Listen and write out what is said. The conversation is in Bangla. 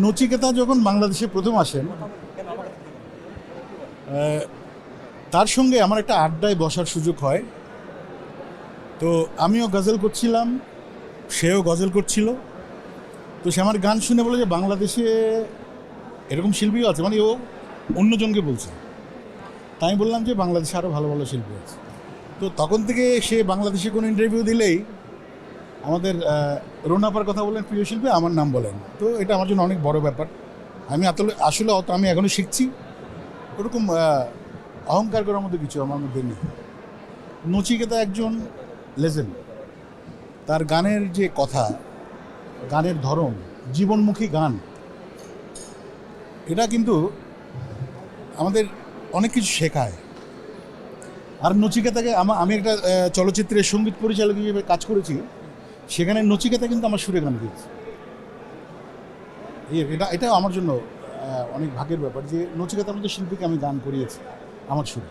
নচিকেতা যখন বাংলাদেশে প্রথম আসেন, তার সঙ্গে আমার একটা আড্ডায় বসার সুযোগ হয়। তো আমিও গজল করছিলাম, সেও গজল করছিল। তো সে আমার গান শুনে বলে যে বাংলাদেশে এরকম শিল্পীও আছে, মানে ও অন্যজনকে বলছে। তাই আমি বললাম যে বাংলাদেশে আরও ভালো ভালো শিল্পী আছে। তো তখন থেকে সে বাংলাদেশে কোনো ইন্টারভিউ দিলেই আমাদের রোনাপার কথা বলেন, প্রিয় শিল্পী আমার নাম বলেন। তো এটা আমার জন্য অনেক বড় ব্যাপার। আমি আসলে অত আমি এখনও শিখছি। ওরকম অহংকার করার মধ্যে কিছু আমার মধ্যে নেই। নচিকেতা একজন লেজেন্ড। তার গানের যে কথা, গানের ধরন, জীবনমুখী গান, এটা কিন্তু আমাদের অনেক কিছু শেখায়। আর নচিকেতাকে আমি একটা চলচ্চিত্রের সঙ্গীত পরিচালক হিসেবে কাজ করেছি। সেখানে নচিকেতা কিন্তু আমার সুরে গান গিয়েছে। এটা আমার জন্য অনেক ভাগ্যের ব্যাপার যে নচিকেতার মধ্যে শিল্পীকে আমি গান করিয়েছি আমার সুরে।